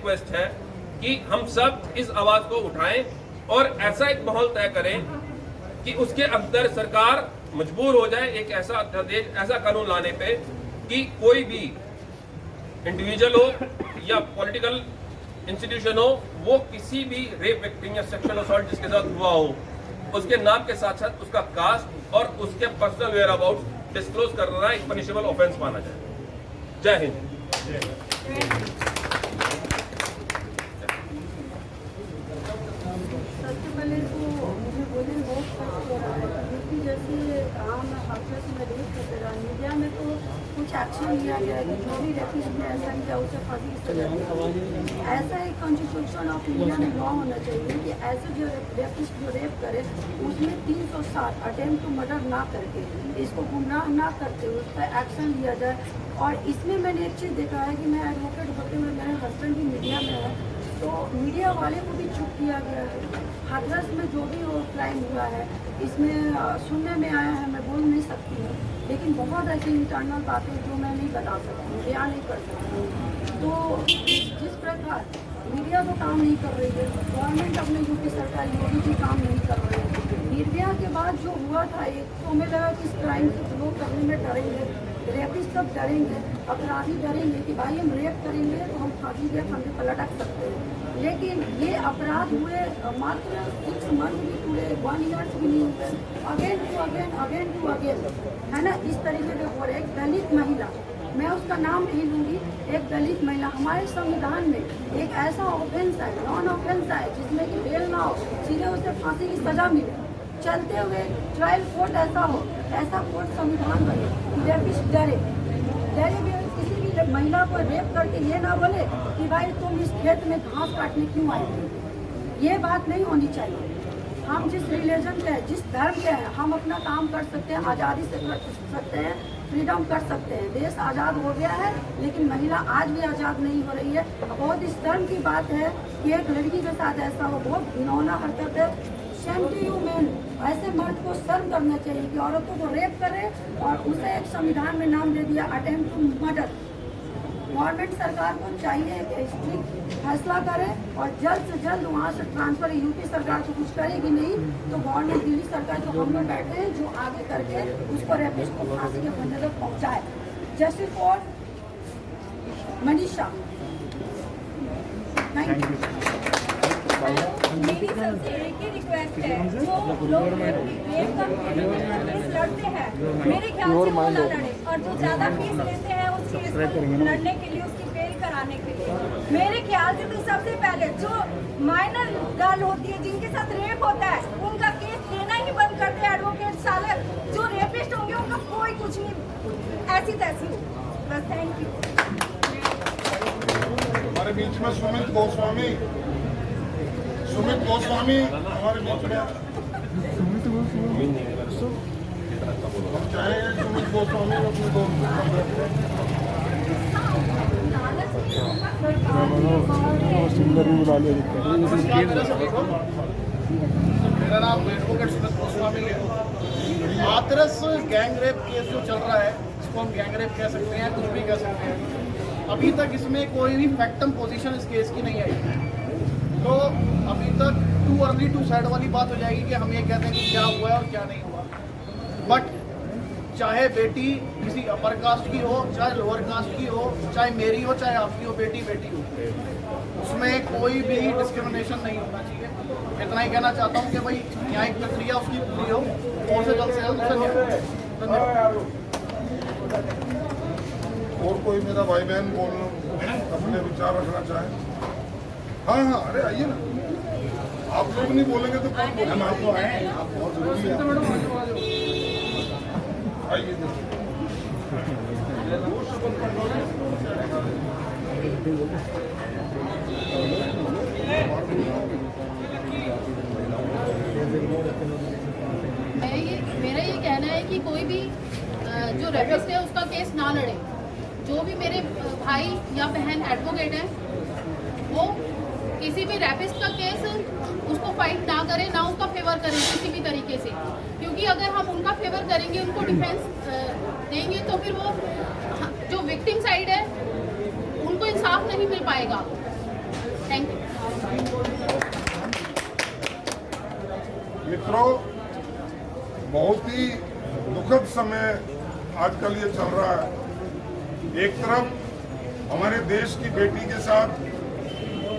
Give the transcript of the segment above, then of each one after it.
Request है कि हम सब इस आवाज को उठाएं और ऐसा एक माहौल तय करें कि उसके अंदर सरकार मजबूर हो जाए एक ऐसा अध्यादेश, ऐसा कानून लाने पे कि कोई भी इंडिविजुअल हो या पॉलिटिकल इंस्टीट्यूशन हो, वो किसी भी रेप विक्टिम या सेक्सुअल असॉल्ट जिसके साथ हुआ हो, उसके नाम के साथ साथ उसका कास्ट और उसके पर्सनल वेयर अबाउट डिस्क्लोज करना एक पनिशेबल ऑफेंस माना जाए। जय हिंद। सबसे पहले तो मुझे बोलने बहुत कष्ट हो रहा है क्योंकि जैसे काम हादसा में रेप करते रहा, मीडिया में तो कुछ एक्शन लिया गया कि जो भी रेपिस्ट ने ऐसा किया उसे फांसी की सजा दी। ऐसा एक कॉन्स्टिट्यूशन ऑफ इंडिया में लॉ होना चाहिए कि ऐसे जो रेपिस्ट जो रेप करे उसमें 307 अटेम्प्ट टू मर्डर ना करके, इसको गुमराह ना करते हुए उस पर एक्शन लिया जाए। और इसमें मैंने एक चीज़ देखा है कि मैं एडवोकेट होते हुए मेरे हस्बैंड भी मीडिया में है, तो मीडिया वाले को भी चुप किया गया है। हाथरस में जो भी वो क्राइम हुआ है इसमें सुनने में आया है, मैं बोल नहीं सकती हूँ, लेकिन बहुत ऐसी इंटरनल बातें जो मैं नहीं बता सकती हूँ, बयान नहीं कर सकती हूँ। तो जिस प्रकार मीडिया तो काम नहीं कर रही है, गवर्नमेंट अपने यूपी सरकार योगी जी काम नहीं कर रहे हैं। निर्भया के बाद जो हुआ था एक तो हमें लगा कि इस क्राइम से लोग करने में डरेंगे, रेपिस्ट सब डरेंगे, अपराधी डरेंगे कि भाई हम रेप करेंगे तो हम फांसी के फंदे पर लटक सकते हैं। लेकिन ये अपराध हुए मात्र 6 मंथ भी पूरे 1 ईयर भी नहीं हुए, अगेन टू अगेन है ना, इस तरीके के। और एक दलित महिला, मैं उसका नाम नहीं लूँगी, एक दलित महिला, हमारे संविधान में एक ऐसा ऑफेंस है, नॉन ऑफेंस है जिसमें कि बेल ना हो, सीधे उसे फांसी की सजा मिले, चलते हुए ट्रायल कोर्ट ऐसा हो, ऐसा कोर्ट संविधान बने, रेपिस्ट डरे भी, किसी भी महिला को रेप करके ये ना बोले कि भाई तुम इस खेत में घास काटने क्यों आई थी। ये बात नहीं होनी चाहिए। हम जिस रिलीजन के हैं, जिस धर्म के हैं, हम अपना काम कर सकते हैं, आज़ादी से कर सकते हैं, फ्रीडम कर सकते हैं। देश आज़ाद हो गया है लेकिन महिला आज भी आज़ाद नहीं हो रही है। बहुत इस धर्म की बात है कि एक लड़की के साथ ऐसा हो, बहुत घिनौना हरकत है। शेम टू यू मैन, ऐसे मर्द को शर्म करना चाहिए कि औरतों को रेप करे और उसे एक संविधान में नाम दे दिया अटेम्प्ट टू मर्डर। गवर्नमेंट सरकार को चाहिए कि स्ट्रिक्ट फैसला करे और जल्द से जल्द वहाँ से ट्रांसफर, यूपी सरकार तो कुछ करेगी नहीं तो गवर्नमेंट दिल्ली सरकार जो हम लोग बैठे हैं जो आगे करके उसको रेपिस्ट को फांसी के फंदे तक पहुँचाए। Justice for Manisha. Thank you. मेरी सबसे एक ही रिक्वेस्ट है, जो लोग रेप का केस लड़ते हैं मेरे ख्याल से वो ना लड़े, और जो ज्यादा फीस लेते हैं उस केस को लड़ने के लिए, उसकी बेल कराने के लिए, मेरे ख्याल से तो सबसे पहले जो माइनर गर्ल होती है जिनके साथ रेप होता है उनका केस लेना ही बंद कर दे एडवोकेट साले। जो रेपिस्ट होंगे उनका कोई कुछ नहीं, ऐसी तैसी हो बस। Thank you. हमारे बीच में सुमित गोस्वामी हमारे बीच में, हम चाहेंगे सुमित गोस्वामी अपने मेरा नाम एडवोकेट सुमित गोस्वामी है। हाथरस गैंग रेप केस जो चल रहा है, इसको हम गैंग रेप कह सकते हैं, कुछ भी कह सकते हैं। अभी तक इसमें कोई भी फैक्टम पोजीशन इस केस की नहीं आई, तो अभी तक टू अर्ली टू साइड वाली बात हो जाएगी कि हम ये कहते हैं कि क्या हुआ है और क्या नहीं हुआ। बट चाहे बेटी किसी अपर कास्ट की हो, चाहे लोअर कास्ट की हो, चाहे मेरी हो, चाहे आपकी हो, बेटी बेटी हो, उसमें कोई भी डिस्क्रिमिनेशन नहीं होना चाहिए। इतना ही कहना चाहता हूँ कि भाई न्यायिक प्रक्रिया उसकी पूरी हो और से जल्द उसे न्याय। धन्यवाद। और कोई मेरा भाई बहन अपने विचार रखना चाहे? हाँ, अरे आइए ना, आप लोग नहीं बोलेंगे तो कौन बोलेगा? आप तो आए, आप बहुत जरूरी है, आइए। मेरा ये कहना है कि कोई भी जो रेपिस्ट है उसका केस ना लड़े। जो भी मेरे भाई या बहन एडवोकेट हैं वो किसी भी रेपिस्ट का केस उसको फाइट ना करें, ना उसका फेवर करें किसी भी तरीके से, क्योंकि अगर हम उनका फेवर करेंगे, उनको डिफेंस देंगे तो फिर वो जो विक्टिम साइड है उनको इंसाफ नहीं मिल पाएगा। मित्रों, बहुत ही दुखद समय आजकल ये चल रहा है। एक तरफ हमारे देश की बेटी के साथ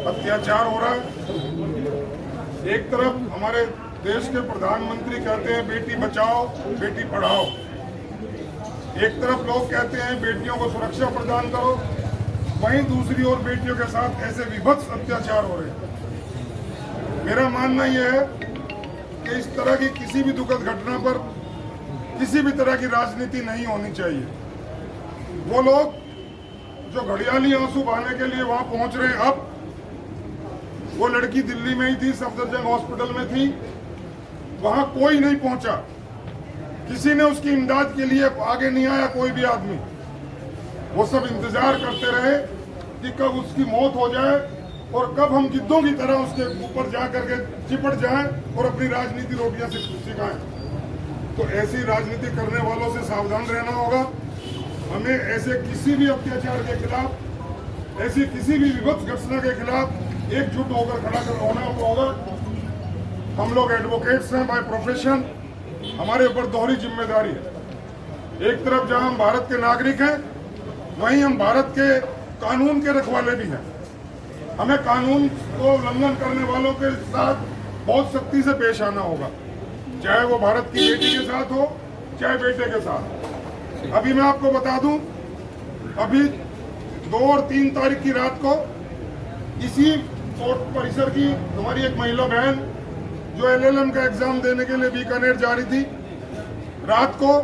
अत्याचार हो रहा है, एक तरफ हमारे देश के प्रधानमंत्री कहते हैं बेटी बचाओ बेटी पढ़ाओ, एक तरफ लोग कहते हैं बेटियों को सुरक्षा प्रदान करो, वहीं दूसरी ओर बेटियों के साथ ऐसे विभत्स अत्याचार हो रहे हैं। मेरा मानना यह है कि इस तरह की किसी भी दुखद घटना पर किसी भी तरह की राजनीति नहीं होनी चाहिए। वो लोग जो घड़ियाली आंसू बहाने के लिए वहां पहुंच रहे हैं, अब वो लड़की दिल्ली में ही थी, सफदरजंग हॉस्पिटल में थी, वहां कोई नहीं पहुंचा, किसी ने उसकी इमदाद के लिए आगे नहीं आया, कोई भी आदमी। वो सब इंतजार करते रहे कि कब उसकी मौत हो जाए और कब हम गिद्धों की तरह उसके ऊपर जा करके चिपट जाएं और अपनी राजनीति रोटियां सिखाएं। तो ऐसी राजनीति करने वालों से सावधान रहना होगा। हमें ऐसे किसी भी अत्याचार के खिलाफ, ऐसी किसी भी विभत्स घटना के खिलाफ एकजुट होकर खड़ा होना होगा। हम लोग एडवोकेट्स हैं बाय प्रोफेशन, हमारे ऊपर दोहरी जिम्मेदारी है। एक तरफ जहां हम भारत के नागरिक हैं, वहीं हम भारत के कानून के रखवाले भी हैं। हमें कानून को उल्लंघन करने वालों के साथ बहुत सख्ती से पेश आना होगा, चाहे वो भारत की बेटी के साथ हो चाहे बेटे के साथ। अभी मैं आपको बता दूं, अभी 2 और 3 तारीख की रात को इसी कोर्ट परिसर की हमारी एक महिला बहन जो LLM का एग्जाम देने के लिए बीकानेर जा रही थी, रात को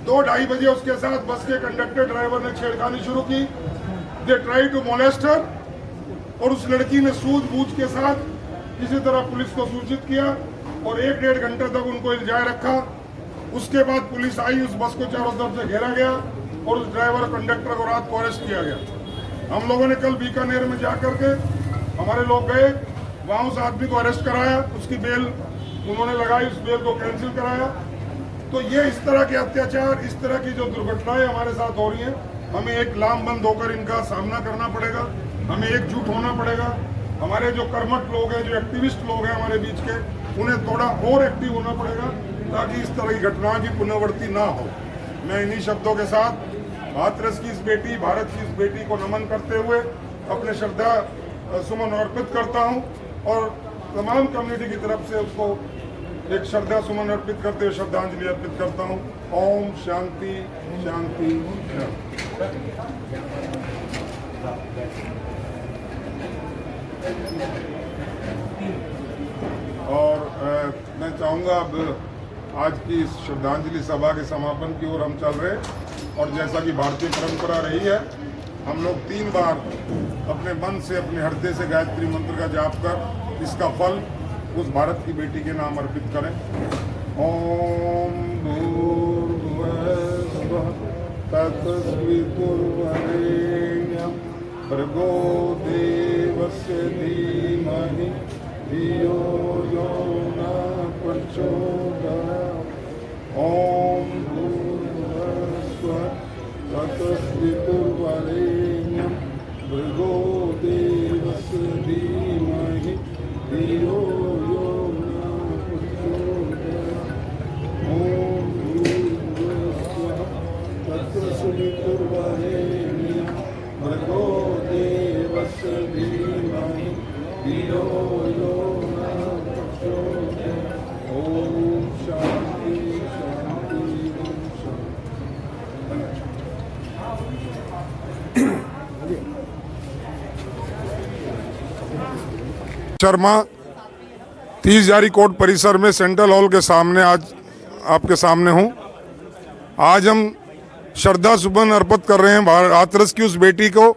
2-2:30 बजे उसके साथ बस के कंडक्टर ड्राइवर ने छेड़खानी शुरू की। दे ट्राई टू मोलेस्ट हर, और उस लड़की ने सूझबूझ के साथ किसी तरह पुलिस को सूचित किया और 1-1.5 घंटे तक उनको इल्जाए रखा। उसके बाद पुलिस आई, उस बस को चारों तरफ से घेरा गया और उस ड्राइवर और कंडक्टर को रात को अरेस्ट किया गया। हम लोगों ने कल बीकानेर में जा करके, हमारे लोग गए वहाँ, उस आदमी को अरेस्ट कराया, उसकी बेल उन्होंने लगाई, उस बेल को कैंसिल कराया। तो ये इस तरह के अत्याचार, इस तरह की जो दुर्घटनाएं हमारे साथ हो रही हैं, हमें एक लामबंद होकर इनका सामना करना पड़ेगा, हमें एकजुट होना पड़ेगा। हमारे जो कर्मठ लोग हैं, जो एक्टिविस्ट लोग हैं हमारे बीच के, उन्हें थोड़ा और एक्टिव होना पड़ेगा ताकि इस तरह की घटनाओं की पुनरावृत्ति ना हो। मैं इन्हीं शब्दों के साथ हाथरस की इस बेटी, भारत की इस बेटी को नमन करते हुए अपने श्रद्धा सुमन अर्पित करता हूं और तमाम कम्युनिटी की तरफ से उसको एक श्रद्धा सुमन अर्पित करते हुए श्रद्धांजलि अर्पित करता हूं। ओम शांति शांति और मैं चाहूँगा अब आज की इस श्रद्धांजलि सभा के समापन की ओर हम चल रहे हैं और जैसा कि भारतीय परंपरा रही है, हम लोग 3 बार अपने मन से, अपने हृदय से गायत्री मंत्र का जाप कर इसका फल उस भारत की बेटी के नाम अर्पित करें। ओम भूर्भुवस्सुवः तत्सवितुर्वरेण्यं भर्गो देवस्य धीमहि धियो यो न प्रचोदयात्। ओम भूर्भुवस्सुवः तत्सवितुर्वरेण्यं भर्गो देवस्य धीमहि धियो यो न प्रचोदयात्। ओम भूर्भुवस्सुवः तत्सवितुर्वरेण्यं भर्गो देवस्य धीमहि धियो यो न प्रचोदयात्। ओम शांति शांति शर्मा 30 जारी कोर्ट परिसर में सेंट्रल हॉल के सामने आज आपके सामने हूं। आज हम श्रद्धा सुमन अर्पित कर रहे हैं हाथरस की उस बेटी को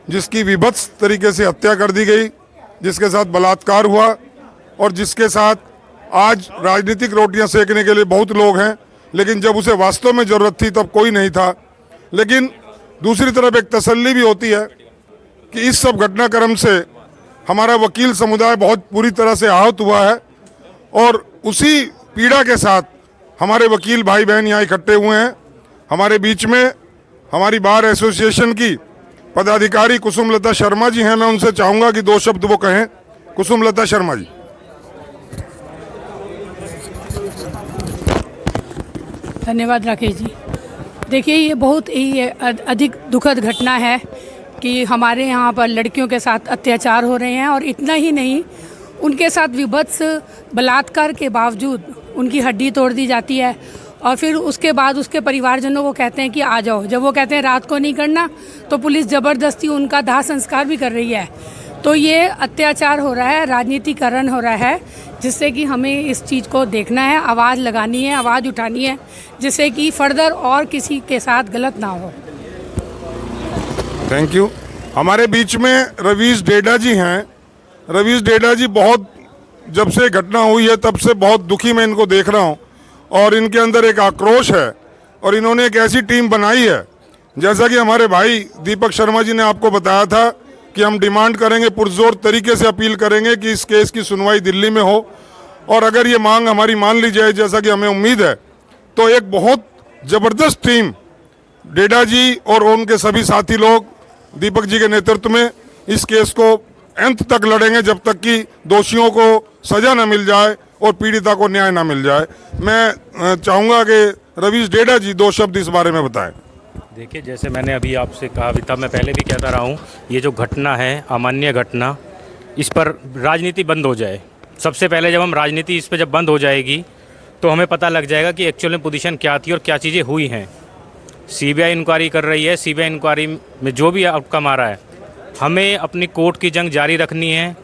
जिसकी विभत्स तरीके से हत्या कर दी गई, जिसके साथ बलात्कार हुआ और जिसके साथ आज राजनीतिक रोटियां सेकने के लिए बहुत लोग हैं, लेकिन जब उसे वास्तव में ज़रूरत थी तब कोई नहीं था। लेकिन दूसरी तरफ एक तसल्ली भी होती है कि इस सब घटनाक्रम से हमारा वकील समुदाय बहुत बुरी तरह से आहत हुआ है और उसी पीड़ा के साथ हमारे वकील भाई बहन यहाँ इकट्ठे हुए हैं। हमारे बीच में हमारी बार एसोसिएशन की पदाधिकारी कुसुमलता शर्मा जी हैं, मैं उनसे चाहूँगा कि 2 शब्द वो कहें। कुसुमलता शर्मा जी। धन्यवाद राकेश जी। देखिए, ये बहुत ही अधिक दुखद घटना है कि हमारे यहाँ पर लड़कियों के साथ अत्याचार हो रहे हैं, और इतना ही नहीं, उनके साथ विभत्स बलात्कार के बावजूद उनकी हड्डी तोड़ दी जाती है, और फिर उसके बाद उसके परिवारजनों को कहते हैं कि आ जाओ। जब वो कहते हैं रात को नहीं करना, तो पुलिस ज़बरदस्ती उनका दाह संस्कार भी कर रही है। तो ये अत्याचार हो रहा है, राजनीतिकरण हो रहा है, जिससे कि हमें इस चीज़ को देखना है, आवाज़ लगानी है, आवाज़ उठानी है, जिससे कि फर्दर और किसी के साथ गलत ना हो। Thank you. हमारे बीच में रवीश डेडा जी हैं। रवीश डेडा जी बहुत, जब से घटना हुई है तब से बहुत दुखी मैं इनको देख रहा हूँ, और इनके अंदर एक आक्रोश है, और इन्होंने एक ऐसी टीम बनाई है। जैसा कि हमारे भाई दीपक शर्मा जी ने आपको बताया था कि हम डिमांड करेंगे, पुरजोर तरीके से अपील करेंगे कि इस केस की सुनवाई दिल्ली में हो, और अगर ये मांग हमारी मान ली जाए जैसा कि हमें उम्मीद है, तो एक बहुत ज़बरदस्त टीम डेडा जी और उनके सभी साथी लोग दीपक जी के नेतृत्व में इस केस को अंत तक लड़ेंगे, जब तक कि दोषियों को सजा न मिल जाए और पीड़िता को न्याय न मिल जाए। मैं चाहूँगा कि रवीश डेडा जी 2 शब्द इस बारे में बताएं। देखिए, जैसे मैंने अभी आपसे कहा भी था, मैं पहले भी कहता रहा हूँ, ये जो घटना है, अमान्य घटना, इस पर राजनीति बंद हो जाए। सबसे पहले जब हम राजनीति इस पर जब बंद हो जाएगी, तो हमें पता लग जाएगा कि एक्चुअल में पोजीशन क्या थी और क्या चीज़ें हुई हैं। सीबीआई इंक्वायरी कर रही है, सीबीआई इंक्वायरी में जो भी आउटकम आ रहा है, हमें अपनी कोर्ट की जंग जारी रखनी है,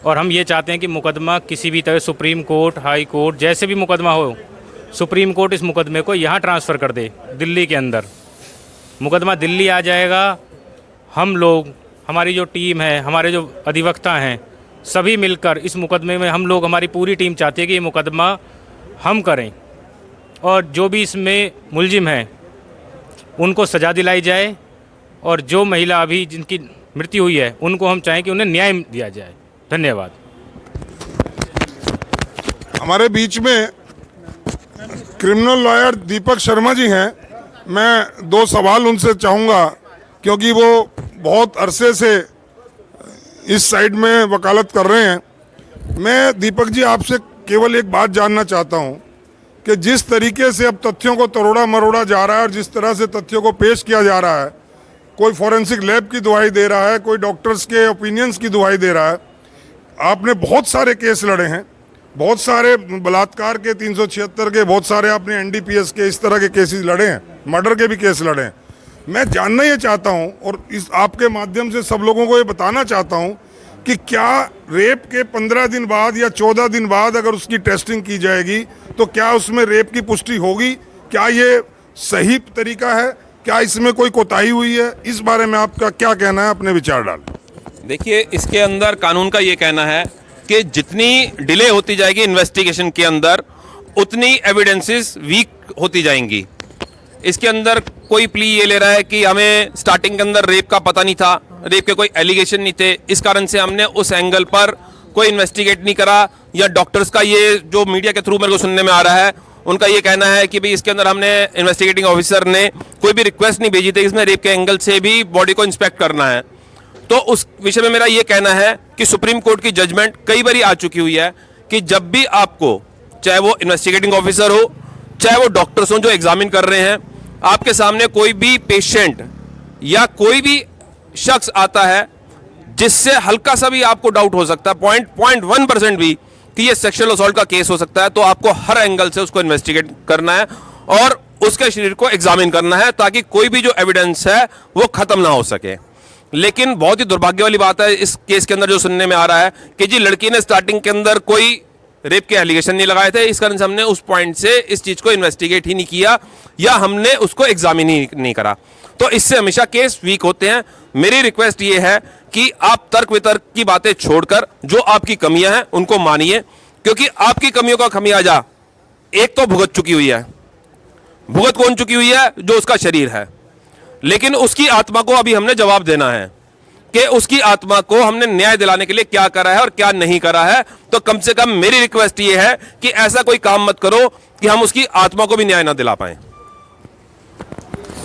और हम ये चाहते हैं कि मुकदमा किसी भी तरह, सुप्रीम कोर्ट, हाई कोर्ट, जैसे भी मुकदमा हो, सुप्रीम कोर्ट इस मुकदमे को यहाँ ट्रांसफ़र कर दे, दिल्ली के अंदर। मुकदमा दिल्ली आ जाएगा, हम लोग, हमारी जो टीम है, हमारे जो अधिवक्ता हैं, सभी मिलकर इस मुकदमे में हम लोग, हमारी पूरी टीम चाहती है कि ये मुकदमा हम करें, और जो भी इसमें मुलजिम हैं उनको सज़ा दिलाई जाए, और जो महिला अभी जिनकी मृत्यु हुई है उनको हम चाहें कि उन्हें न्याय दिया जाए। धन्यवाद। हमारे बीच में क्रिमिनल लॉयर दीपक शर्मा जी हैं। मैं 2 सवाल उनसे चाहूँगा, क्योंकि वो बहुत अरसे से इस साइड में वकालत कर रहे हैं। मैं दीपक जी आपसे केवल एक बात जानना चाहता हूँ कि जिस तरीके से अब तथ्यों को तरोड़ा मरोड़ा जा रहा है, और जिस तरह से तथ्यों को पेश किया जा रहा है, कोई फॉरेंसिक लैब की दुहाई दे रहा है, कोई डॉक्टर्स के ओपिनियंस की दुहाई दे रहा है। आपने बहुत सारे केस लड़े हैं, बहुत सारे बलात्कार के 376 के, बहुत सारे आपने एनडीपीएस के, इस तरह के केसेस लड़े हैं, मर्डर के भी केस लड़े हैं। मैं जानना ये चाहता हूँ, और इस आपके माध्यम से सब लोगों को ये बताना चाहता हूँ कि क्या रेप के 15 दिन बाद या 14 दिन बाद अगर उसकी टेस्टिंग की जाएगी, तो क्या उसमें रेप की पुष्टि होगी? क्या ये सही तरीका है? क्या इसमें कोई कोताही हुई है? इस बारे में आपका क्या कहना है? अपने विचार डालें। देखिए, इसके अंदर कानून का ये कहना है कि जितनी डिले होती जाएगी इन्वेस्टिगेशन के अंदर, उतनी एविडेंसेस वीक होती जाएंगी। इसके अंदर कोई प्ली ये ले रहा है कि हमें स्टार्टिंग के अंदर रेप का पता नहीं था, रेप के कोई एलिगेशन नहीं थे, इस कारण से हमने उस एंगल पर कोई इन्वेस्टिगेट नहीं करा, या डॉक्टर्स का ये जो मीडिया के थ्रू मेरे को सुनने में आ रहा है, उनका ये कहना है कि भाई इसके अंदर हमने, इन्वेस्टिगेटिंग ऑफिसर ने कोई भी रिक्वेस्ट नहीं भेजी थी इसमें रेप के एंगल से भी बॉडी को इंस्पेक्ट करना है। तो उस विषय में मेरा ये कहना है कि सुप्रीम कोर्ट की जजमेंट कई बार आ चुकी हुई है कि जब भी आपको, चाहे वो इन्वेस्टिगेटिंग ऑफिसर हो, चाहे वो डॉक्टर्स हो जो एग्जामिन कर रहे हैं, आपके सामने कोई भी पेशेंट या कोई भी शख्स आता है जिससे हल्का सा भी आपको डाउट हो सकता है, 0.1% भी, कि ये सेक्सुअल असॉल्ट का केस हो सकता है, तो आपको हर एंगल से उसको इन्वेस्टिगेट करना है और उसके शरीर को एग्जामिन करना है, ताकि कोई भी जो एविडेंस है वो खत्म ना हो सके। लेकिन बहुत ही दुर्भाग्य वाली बात है इस केस के अंदर जो सुनने में आ रहा है कि जी लड़की ने स्टार्टिंग के अंदर कोई रेप के एलिगेशन नहीं लगाए थे, इस कारण से हमने उस पॉइंट से इस चीज को इन्वेस्टिगेट ही नहीं किया या हमने उसको एग्जामिन ही नहीं करा। तो इससे हमेशा केस वीक होते हैं। मेरी रिक्वेस्ट ये है कि आप तर्क वितर्क की बातें छोड़कर जो आपकी कमियां हैं उनको मानिए, क्योंकि आपकी कमियों का खमियाजा एक तो भुगत चुकी हुई है। भुगत कौन चुकी हुई है? जो उसका शरीर है। लेकिन उसकी आत्मा को अभी हमने जवाब देना है कि उसकी आत्मा को हमने न्याय दिलाने के लिए क्या करा है और क्या नहीं करा है। तो कम से कम मेरी रिक्वेस्ट ये है कि ऐसा कोई काम मत करो कि हम उसकी आत्मा को भी न्याय ना दिला पाए।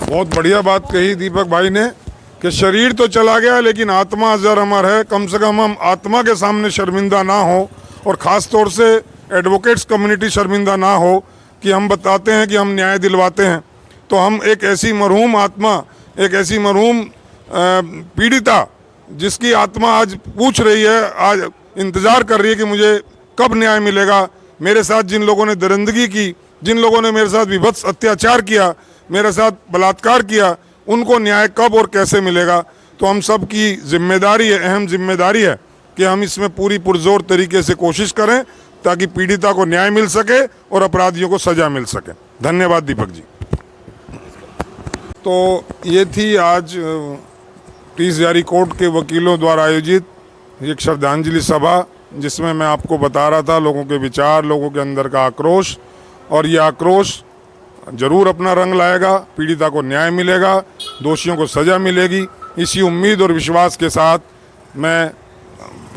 बहुत बढ़िया बात कही दीपक भाई ने कि शरीर तो चला गया लेकिन आत्मा अजर अमर है। कम से कम हम आत्मा के सामने शर्मिंदा ना हो, और ख़ास तौर से एडवोकेट्स कम्युनिटी शर्मिंदा ना हो कि हम बताते हैं कि हम न्याय दिलवाते हैं, तो हम एक ऐसी मरहूम आत्मा, एक ऐसी मरहूम पीड़िता जिसकी आत्मा आज पूछ रही है, आज इंतज़ार कर रही है कि मुझे कब न्याय मिलेगा, मेरे साथ जिन लोगों ने दरिंदगी की, जिन लोगों ने मेरे साथ विभत्स अत्याचार किया, मेरे साथ बलात्कार किया, उनको न्याय कब और कैसे मिलेगा। तो हम सब की जिम्मेदारी है, अहम जिम्मेदारी है कि हम इसमें पूरी पुरजोर तरीके से कोशिश करें ताकि पीड़िता को न्याय मिल सके और अपराधियों को सज़ा मिल सके। धन्यवाद दीपक जी। तो ये थी आज 30 जारी कोर्ट के वकीलों द्वारा आयोजित एक श्रद्धांजलि सभा, जिसमें मैं आपको बता रहा था लोगों के विचार, लोगों के अंदर का आक्रोश, और ये आक्रोश ज़रूर अपना रंग लाएगा, पीड़िता को न्याय मिलेगा, दोषियों को सज़ा मिलेगी। इसी उम्मीद और विश्वास के साथ मैं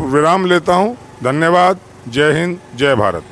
विराम लेता हूँ। धन्यवाद। जय हिंद, जय भारत।